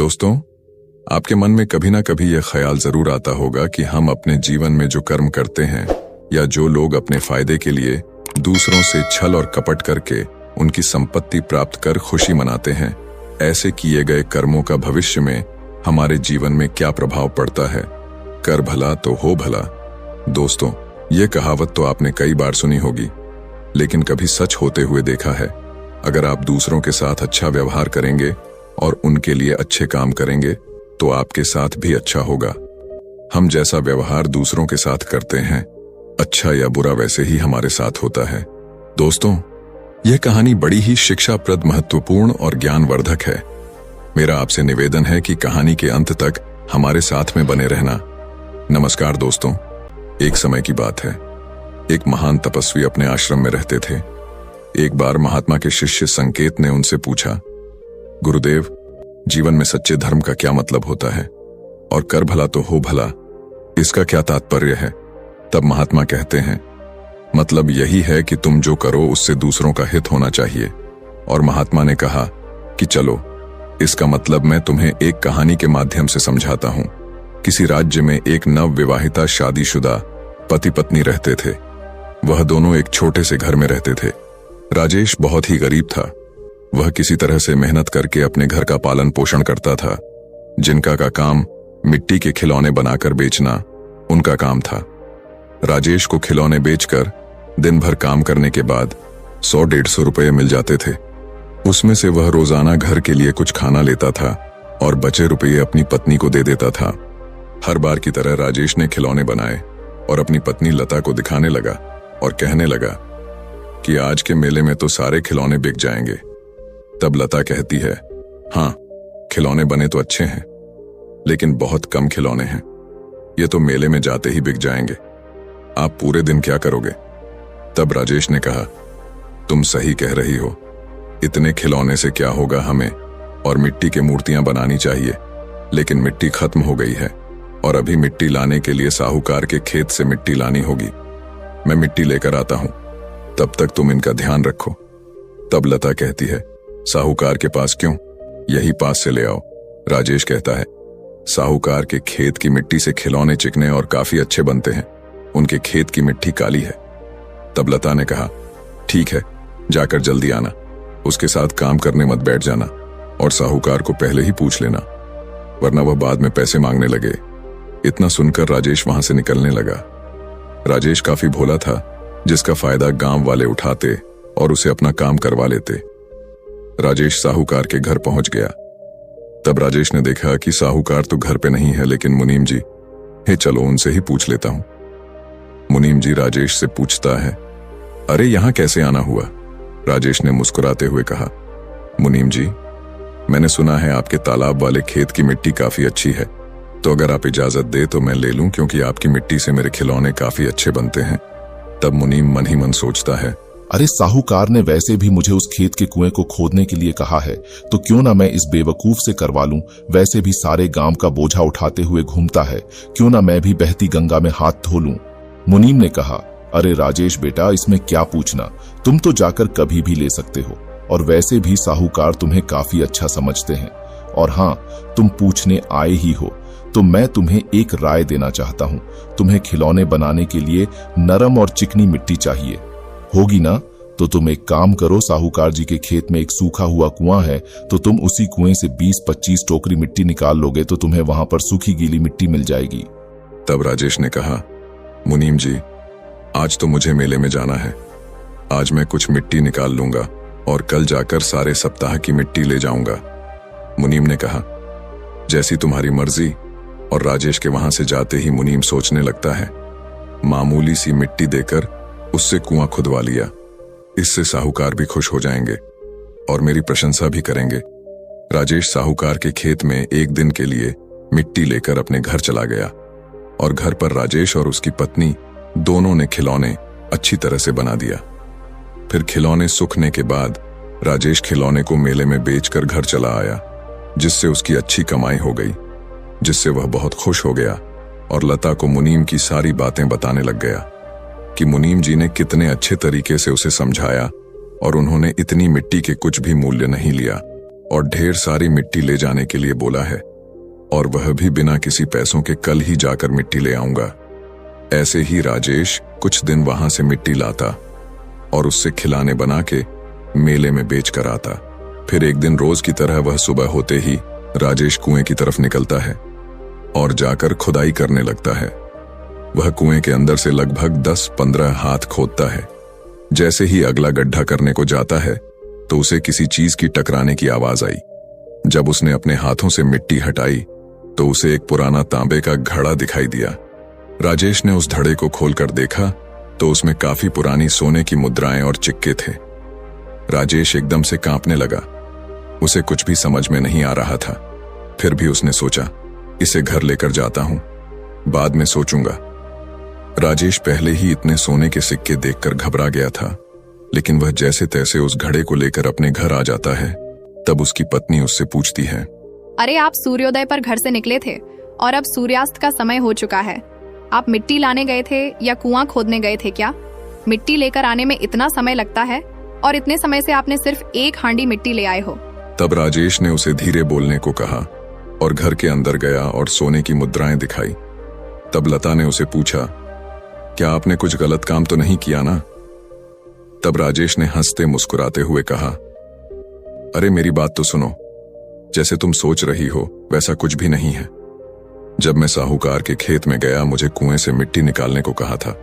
दोस्तों, आपके मन में कभी ना कभी यह ख्याल जरूर आता होगा कि हम अपने जीवन में जो कर्म करते हैं या जो लोग अपने फायदे के लिए दूसरों से छल और कपट करके उनकी संपत्ति प्राप्त कर खुशी मनाते हैं, ऐसे किए गए कर्मों का भविष्य में हमारे जीवन में क्या प्रभाव पड़ता है। कर भला तो हो भला। दोस्तों, ये कहावत तो आपने कई बार सुनी होगी, लेकिन कभी सच होते हुए देखा है? अगर आप दूसरों के साथ अच्छा व्यवहार करेंगे और उनके लिए अच्छे काम करेंगे तो आपके साथ भी अच्छा होगा। हम जैसा व्यवहार दूसरों के साथ करते हैं, अच्छा या बुरा वैसे ही हमारे साथ होता है। दोस्तों, यह कहानी बड़ी ही शिक्षाप्रद, महत्वपूर्ण और ज्ञानवर्धक है। मेरा आपसे निवेदन है कि कहानी के अंत तक हमारे साथ में बने रहना। नमस्कार दोस्तों, एक समय की बात है। एक महान तपस्वी अपने आश्रम में रहते थे। एक बार महात्मा के शिष्य संकेत ने उनसे पूछा, गुरुदेव, जीवन में सच्चे धर्म का क्या मतलब होता है? और कर भला तो हो भला, इसका क्या तात्पर्य है? तब महात्मा कहते हैं, मतलब यही है कि तुम जो करो उससे दूसरों का हित होना चाहिए। और महात्मा ने कहा कि चलो, इसका मतलब मैं तुम्हें एक कहानी के माध्यम से समझाता हूं। किसी राज्य में एक नवविवाहिता शादीशुदा पति पत्नी रहते थे। वह दोनों एक छोटे से घर में रहते थे। राजेश बहुत ही गरीब था। वह किसी तरह से मेहनत करके अपने घर का पालन पोषण करता था। जिनका का काम मिट्टी के खिलौने बनाकर बेचना उनका काम था। राजेश को खिलौने बेचकर दिन भर काम करने के बाद 100-150 रुपये मिल जाते थे। उसमें से वह रोजाना घर के लिए कुछ खाना लेता था और बचे रुपये अपनी पत्नी को दे देता था। हर बार की तरह राजेश ने खिलौने बनाए और अपनी पत्नी लता को दिखाने लगा और कहने लगा कि आज के मेले में तो सारे खिलौने बिक जाएंगे। तब लता कहती है, हाँ, खिलौने बने तो अच्छे हैं, लेकिन बहुत कम खिलौने हैं। ये तो मेले में जाते ही बिक जाएंगे। आप पूरे दिन क्या करोगे? तब राजेश ने कहा, तुम सही कह रही हो। इतने खिलौने से क्या होगा हमें, और मिट्टी की मूर्तियां बनानी चाहिए, लेकिन मिट्टी खत्म हो गई है और अभी मिट्टी लाने के लिए साहूकार के खेत से मिट्टी लानी होगी। मैं मिट्टी लेकर आता हूं, तब तक तुम इनका ध्यान रखो। तब लता कहती है, साहूकार के पास क्यों? यही पास से ले आओ। राजेश कहता है, साहूकार के खेत की मिट्टी से खिलौने चिकने और काफी अच्छे बनते हैं। उनके खेत की मिट्टी काली है। तब लता ने कहा, ठीक है, जाकर जल्दी आना। उसके साथ काम करने मत बैठ जाना और साहूकार को पहले ही पूछ लेना, वरना वह बाद में पैसे मांगने लगे। इतना सुनकर राजेश वहां से निकलने लगा। राजेश काफी भोला था, जिसका फायदा गांव वाले उठाते और उसे अपना काम करवा लेते। राजेश साहूकार के घर पहुंच गया। तब राजेश ने देखा कि साहूकार तो घर पे नहीं है, लेकिन मुनीम जी है। चलो उनसे ही पूछ लेता हूं। मुनीम जी राजेश से पूछता है, अरे यहां कैसे आना हुआ? राजेश ने मुस्कुराते हुए कहा, मुनीम जी, मैंने सुना है आपके तालाब वाले खेत की मिट्टी काफी अच्छी है, तो अगर आप इजाजत दे तो मैं ले लूं, क्योंकि आपकी मिट्टी से मेरे खिलौने काफी अच्छे बनते हैं। तब मुनीम मन ही मन सोचता है, अरे साहूकार ने वैसे भी मुझे उस खेत के कुएं को खोदने के लिए कहा है, तो क्यों ना मैं इस बेवकूफ से करवा लूं। वैसे भी सारे गांव का बोझा उठाते हुए घूमता है, क्यों ना मैं भी बहती गंगा में हाथ धो लूं। मुनीम ने कहा, अरे राजेश बेटा, इसमें क्या पूछना, तुम तो जाकर कभी भी ले सकते हो, और वैसे भी साहूकार तुम्हें काफी अच्छा समझते हैं। और हाँ, तुम पूछने आए ही हो तो मैं तुम्हें एक राय देना चाहता हूं। तुम्हें खिलौने बनाने के लिए नरम और चिकनी मिट्टी चाहिए होगी ना? तो तुम एक काम करो, साहूकार जी के खेत में एक सूखा हुआ कुआं है, तो तुम उसी कुएं से 20-25 टोकरी मिट्टी निकाल लोगे तो तुम्हें वहां पर सूखी गीली मिट्टी मिल जाएगी। तब राजेश ने कहा, मुनीम जी, आज तो मुझे मेले में जाना है। आज मैं कुछ मिट्टी निकाल लूंगा और कल जाकर सारे सप्ताह की मिट्टी ले जाऊंगा। मुनीम ने कहा, जैसी तुम्हारी मर्जी। और राजेश के वहां से जाते ही मुनीम सोचने लगता है, मामूली सी मिट्टी देकर उससे कुआं खुदवा लिया। इससे साहूकार भी खुश हो जाएंगे और मेरी प्रशंसा भी करेंगे। राजेश साहूकार के खेत में एक दिन के लिए मिट्टी लेकर अपने घर चला गया और घर पर राजेश और उसकी पत्नी दोनों ने खिलौने अच्छी तरह से बना दिया। फिर खिलौने सूखने के बाद राजेश खिलौने को मेले में बेचकर घर चला आया, जिससे उसकी अच्छी कमाई हो गई, जिससे वह बहुत खुश हो गया और लता को मुनीम की सारी बातें बताने लग गया कि मुनीम जी ने कितने अच्छे तरीके से उसे समझाया और उन्होंने इतनी मिट्टी के कुछ भी मूल्य नहीं लिया। और ढेर सारी मिट्टी ले जाने के लिए बोला है, और वह भी बिना किसी पैसों के। कल ही जाकर मिट्टी ले आऊंगा। ऐसे ही राजेश कुछ दिन वहां से मिट्टी लाता और उससे खिलौने बना के मेले में बेच कर आता। फिर एक दिन रोज की तरह वह सुबह होते ही राजेश कुएं की तरफ निकलता है और जाकर खुदाई करने लगता है। वह कुएं के अंदर से लगभग 10-15 हाथ खोदता है। जैसे ही अगला गड्ढा करने को जाता है तो उसे किसी चीज की टकराने की आवाज आई। जब उसने अपने हाथों से मिट्टी हटाई तो उसे एक पुराना तांबे का घड़ा दिखाई दिया। राजेश ने उस घड़े को खोलकर देखा तो उसमें काफी पुरानी सोने की मुद्राएं और सिक्के थे। राजेश एकदम से कांपने लगा। उसे कुछ भी समझ में नहीं आ रहा था। फिर भी उसने सोचा, इसे घर लेकर जाता हूं, बाद में सोचूंगा। राजेश पहले ही इतने सोने के सिक्के देखकर घबरा गया था, लेकिन वह जैसे तैसे उस घड़े को लेकर अपने घर आ जाता है। तब उसकी पत्नी उससे पूछती है, अरे आप सूर्योदय पर घर से निकले थे और अब सूर्यास्त का समय हो चुका है। आप मिट्टी लाने गए थे या कुआं खोदने गए थे क्या? मिट्टी लेकर आने में इतना समय लगता है और इतने समय से आपने सिर्फ एक हांडी मिट्टी ले आए हो। तब राजेश ने उसे धीरे बोलने को कहा और घर के अंदर गया और सोने की मुद्राएं दिखाई। तब लता ने उसे पूछा, क्या आपने कुछ गलत काम तो नहीं किया ना? तब राजेश ने हंसते मुस्कुराते हुए कहा, अरे मेरी बात तो सुनो। जैसे तुम सोच रही हो वैसा कुछ भी नहीं है। जब मैं साहूकार के खेत में गया मुझे कुएं से मिट्टी निकालने को कहा था,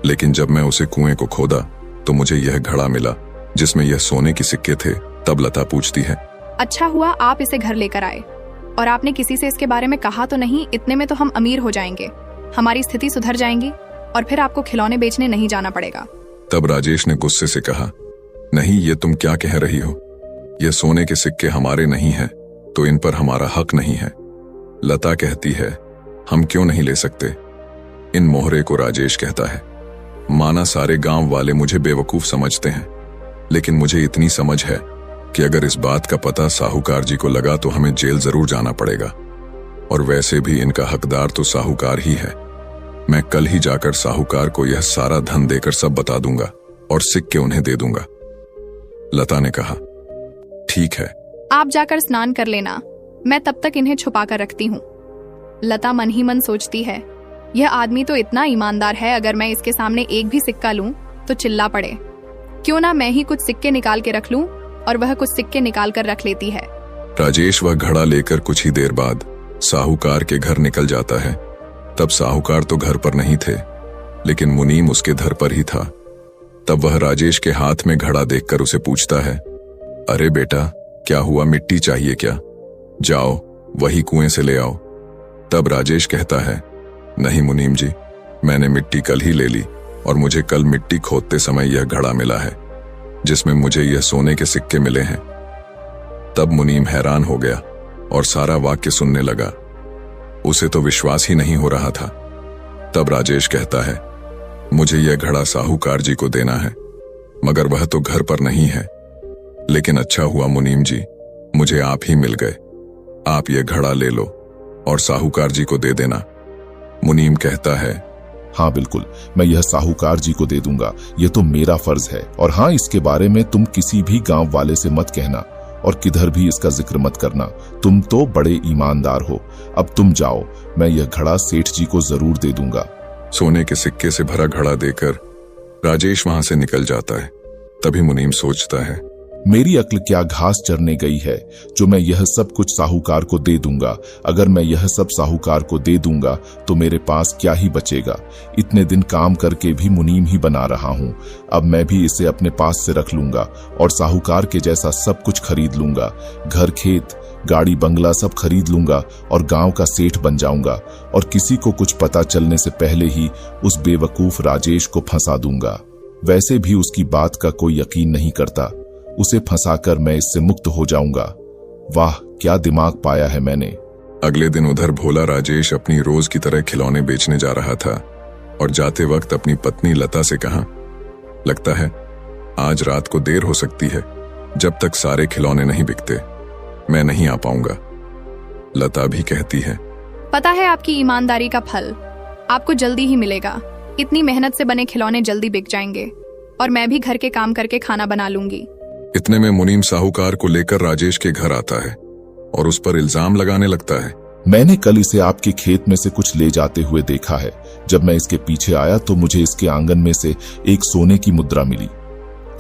लेकिन जब मैं उसे कुएं को खोदा तो मुझे यह घड़ा मिला जिसमें यह सोने के सिक्के थे। तब लता पूछती है, अच्छा हुआ आप इसे घर लेकर आए और आपने किसी से इसके बारे में कहा तो नहीं? इतने में तो हम अमीर हो जाएंगे, हमारी स्थिति सुधर जाएंगी और फिर आपको खिलौने बेचने नहीं जाना पड़ेगा। तब राजेश ने गुस्से से कहा, नहीं, ये तुम क्या कह रही हो? ये सोने के सिक्के हमारे नहीं हैं, तो इन पर हमारा हक नहीं है। लता कहती है, हम क्यों नहीं ले सकते? इन मोहरे को राजेश कहता है। माना सारे गांव वाले मुझे बेवकूफ समझते हैं, लेकिन मुझे इतनी समझ है कि अगर इस बात का पता साहूकार जी को लगा तो हमें जेल जरूर जाना पड़ेगा। और वैसे भी इनका हकदार तो साहूकार ही है। मैं कल ही जाकर साहूकार को यह सारा धन देकर सब बता दूंगा और सिक्के उन्हें दे दूंगा। लता ने कहा, ठीक है। आप जाकर स्नान कर लेना, मैं तब तक इन्हें छुपा कर रखती हूँ। लता मन ही मन सोचती है, यह आदमी तो इतना ईमानदार है, अगर मैं इसके सामने एक भी सिक्का लूं तो चिल्ला पड़े। क्यों ना मैं ही कुछ सिक्के निकाल के रख लूं और वह कुछ सिक्के निकाल कर रख लेती है। राजेश वह घड़ा लेकर कुछ ही देर बाद साहूकार के घर निकल जाता है। तब साहूकार तो घर पर नहीं थे, लेकिन मुनीम उसके घर पर ही था। तब वह राजेश के हाथ में घड़ा देखकर उसे पूछता है, अरे बेटा, क्या हुआ? मिट्टी चाहिए क्या? जाओ वही कुएं से ले आओ। तब राजेश कहता है, नहीं मुनीम जी, मैंने मिट्टी कल ही ले ली और मुझे कल मिट्टी खोदते समय यह घड़ा मिला है जिसमें मुझे यह सोने के सिक्के मिले हैं। तब मुनीम हैरान हो गया और सारा वाक्य सुनने लगा। उसे तो विश्वास ही नहीं हो रहा था। तब राजेश कहता है, मुझे यह घड़ा साहूकार जी को देना है, मगर वह तो घर पर नहीं है। लेकिन अच्छा हुआ मुनीम जी, मुझे आप ही मिल गए। आप यह घड़ा ले लो और साहूकार जी को दे देना। मुनीम कहता है, हाँ बिल्कुल, मैं यह साहूकार जी को दे दूंगा, ये तो मेरा फर्ज है। और हाँ, इसके बारे में तुम किसी भी गांव वाले से मत कहना और किधर भी इसका जिक्र मत करना। तुम तो बड़े ईमानदार हो। अब तुम जाओ, मैं यह घड़ा सेठ जी को जरूर दे दूंगा। सोने के सिक्के से भरा घड़ा देकर राजेश वहां से निकल जाता है। तभी मुनीम सोचता है, मेरी अक्ल क्या घास चरने गई है जो मैं यह सब कुछ साहूकार को दे दूंगा। अगर मैं यह सब साहूकार को दे दूंगा तो मेरे पास क्या ही बचेगा। इतने दिन काम करके भी मुनीम ही बना रहा हूं। अब मैं भी इसे अपने पास से रख लूंगा और साहूकार के जैसा सब कुछ खरीद लूंगा। घर, खेत, गाड़ी, बंगला सब खरीद लूंगा और गांव का सेठ बन जाऊंगा। और किसी को कुछ पता चलने से पहले ही उस बेवकूफ राजेश को फंसा दूंगा। वैसे भी उसकी बात का कोई यकीन नहीं करता। उसे फंसाकर मैं इससे मुक्त हो जाऊंगा। वाह, क्या दिमाग पाया है मैंने। अगले दिन उधर भोला राजेश अपनी रोज की तरह खिलौने बेचने जा रहा था और जाते वक्त अपनी पत्नी लता से कहा, लगता है आज रात को देर हो सकती है। जब तक सारे खिलौने नहीं बिकते मैं नहीं आ पाऊंगा। लता भी कहती है, पता है आपकी ईमानदारी का फल आपको जल्दी ही मिलेगा। इतनी मेहनत से बने खिलौने जल्दी बिक जाएंगे और मैं भी घर के काम करके खाना बना लूंगी। इतने में मुनीम साहूकार को लेकर राजेश के घर आता है और उस पर इल्जाम लगाने लगता है। मैंने कल इसे आपके खेत में से कुछ ले जाते हुए देखा है। जब मैं इसके पीछे आया तो मुझे इसके आंगन में से एक सोने की मुद्रा मिली।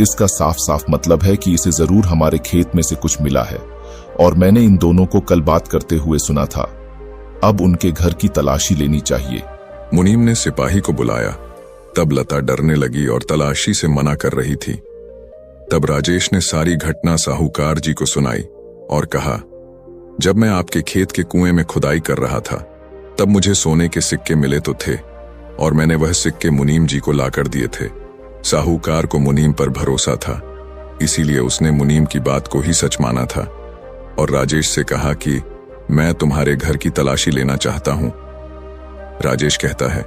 इसका साफ साफ मतलब है कि इसे जरूर हमारे खेत में से कुछ मिला है और मैंने इन दोनों को कल बात करते हुए सुना था। अब उनके घर की तलाशी लेनी चाहिए। मुनीम ने सिपाही को बुलाया। तब लता डरने लगी और तलाशी से मना कर रही थी। तब राजेश ने सारी घटना साहूकार जी को सुनाई और कहा, जब मैं आपके खेत के कुएं में खुदाई कर रहा था तब मुझे सोने के सिक्के मिले तो थे और मैंने वह सिक्के मुनीम जी को लाकर दिए थे। साहूकार को मुनीम पर भरोसा था, इसीलिए उसने मुनीम की बात को ही सच माना था और राजेश से कहा कि मैं तुम्हारे घर की तलाशी लेना चाहता हूं। राजेश कहता है,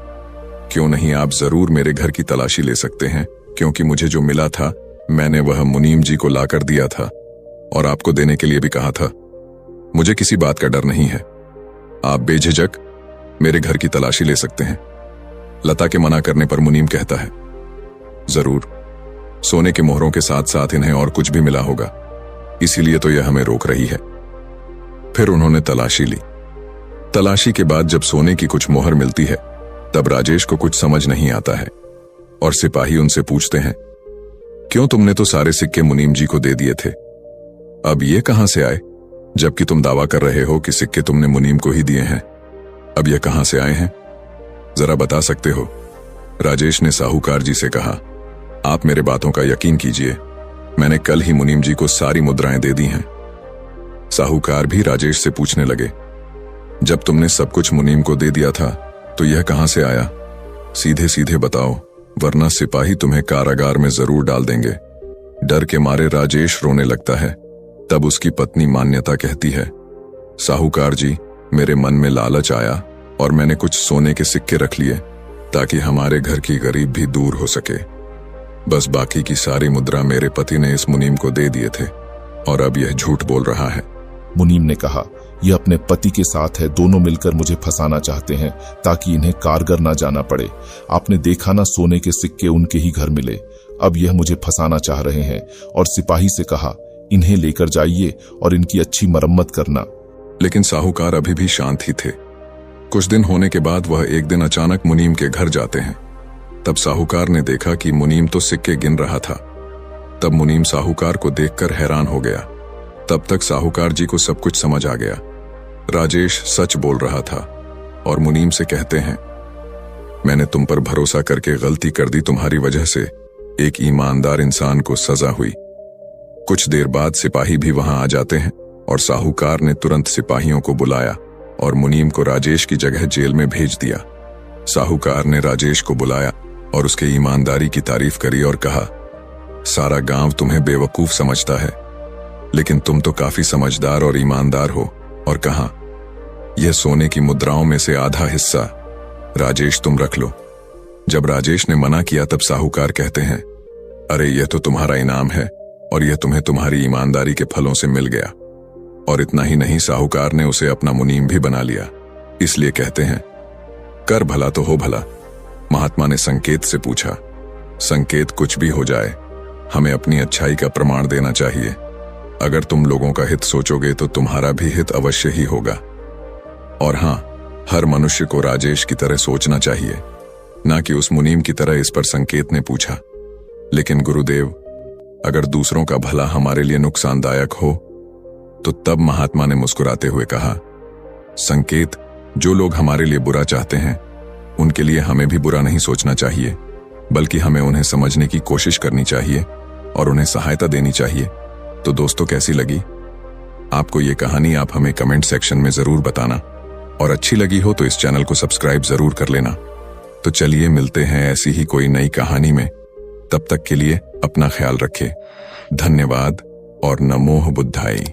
क्यों नहीं, आप जरूर मेरे घर की तलाशी ले सकते हैं, क्योंकि मुझे जो मिला था मैंने वह मुनीम जी को लाकर दिया था और आपको देने के लिए भी कहा था। मुझे किसी बात का डर नहीं है, आप बेझिझक मेरे घर की तलाशी ले सकते हैं। लता के मना करने पर मुनीम कहता है, जरूर, सोने के मोहरों के साथ साथ इन्हें और कुछ भी मिला होगा, इसीलिए तो यह हमें रोक रही है। फिर उन्होंने तलाशी ली। तलाशी के बाद जब सोने की कुछ मोहर मिलती है तब राजेश को कुछ समझ नहीं आता है और सिपाही उनसे पूछते हैं, क्यों तुमने तो सारे सिक्के मुनीम जी को दे दिए थे, अब ये कहां से आए, जबकि तुम दावा कर रहे हो कि सिक्के तुमने मुनीम को ही दिए हैं। अब ये कहां से आए हैं, जरा बता सकते हो? राजेश ने साहूकार जी से कहा, आप मेरे बातों का यकीन कीजिए, मैंने कल ही मुनीम जी को सारी मुद्राएं दे दी हैं। साहूकार भी राजेश से पूछने लगे, जब तुमने सब कुछ मुनीम को दे दिया था तो यह कहां से आया, सीधे सीधे बताओ, वरना सिपाही तुम्हें कारागार में जरूर डाल देंगे। डर के मारे राजेश रोने लगता है। तब उसकी पत्नी मान्यता कहती है, साहूकार जी, मेरे मन में लालच आया और मैंने कुछ सोने के सिक्के रख लिए ताकि हमारे घर की गरीब भी दूर हो सके। बस बाकी की सारी मुद्रा मेरे पति ने इस मुनीम को दे दिए थे और अब यह झूठ बोल रहा है। मुनीम ने कहा, यह अपने पति के साथ है, दोनों मिलकर मुझे फंसाना चाहते हैं ताकि इन्हें कारगर ना जाना पड़े। आपने देखा ना, सोने के सिक्के उनके ही घर मिले। अब यह मुझे फंसाना चाह रहे हैं और सिपाही से कहा, इन्हें लेकर जाइए और इनकी अच्छी मरम्मत करना। लेकिन साहूकार अभी भी शांत ही थे। कुछ दिन होने के बाद वह एक दिन अचानक मुनीम के घर जाते हैं। तब साहूकार ने देखा कि मुनीम तो सिक्के गिन रहा था। तब मुनीम साहूकार को देखकर हैरान हो गया। तब तक साहूकार जी को सब कुछ समझ आ गया। राजेश सच बोल रहा था और मुनीम से कहते हैं, मैंने तुम पर भरोसा करके गलती कर दी, तुम्हारी वजह से एक ईमानदार इंसान को सजा हुई। कुछ देर बाद सिपाही भी वहां आ जाते हैं और साहूकार ने तुरंत सिपाहियों को बुलाया और मुनीम को राजेश की जगह जेल में भेज दिया। साहूकार ने राजेश को बुलाया और उसके ईमानदारी की तारीफ करी और कहा, सारा गांव तुम्हें बेवकूफ समझता है, लेकिन तुम तो काफी समझदार और ईमानदार हो। और कहा, यह सोने की मुद्राओं में से आधा हिस्सा राजेश तुम रख लो। जब राजेश ने मना किया तब साहूकार कहते हैं, अरे यह तो तुम्हारा इनाम है और यह तुम्हें तुम्हारी ईमानदारी के फलों से मिल गया। और इतना ही नहीं, साहूकार ने उसे अपना मुनीम भी बना लिया। इसलिए कहते हैं, कर भला तो हो भला। महात्मा ने संकेत से पूछा, संकेत कुछ भी हो जाए, हमें अपनी अच्छाई का प्रमाण देना चाहिए। अगर तुम लोगों का हित सोचोगे तो तुम्हारा भी हित अवश्य ही होगा। और हां, हर मनुष्य को राजेश की तरह सोचना चाहिए, ना कि उस मुनीम की तरह। इस पर संकेत ने पूछा, लेकिन गुरुदेव, अगर दूसरों का भला हमारे लिए नुकसानदायक हो तो? तब महात्मा ने मुस्कुराते हुए कहा, संकेत, जो लोग हमारे लिए बुरा चाहते हैं उनके लिए हमें भी बुरा नहीं सोचना चाहिए, बल्कि हमें उन्हें समझने की कोशिश करनी चाहिए और उन्हें सहायता देनी चाहिए। तो दोस्तों, कैसी लगी आपको ये कहानी? आप हमें कमेंट सेक्शन में जरूर बताना और अच्छी लगी हो तो इस चैनल को सब्सक्राइब जरूर कर लेना। तो चलिए मिलते हैं ऐसी ही कोई नई कहानी में। तब तक के लिए अपना ख्याल रखें। धन्यवाद और नमो बुद्धाय।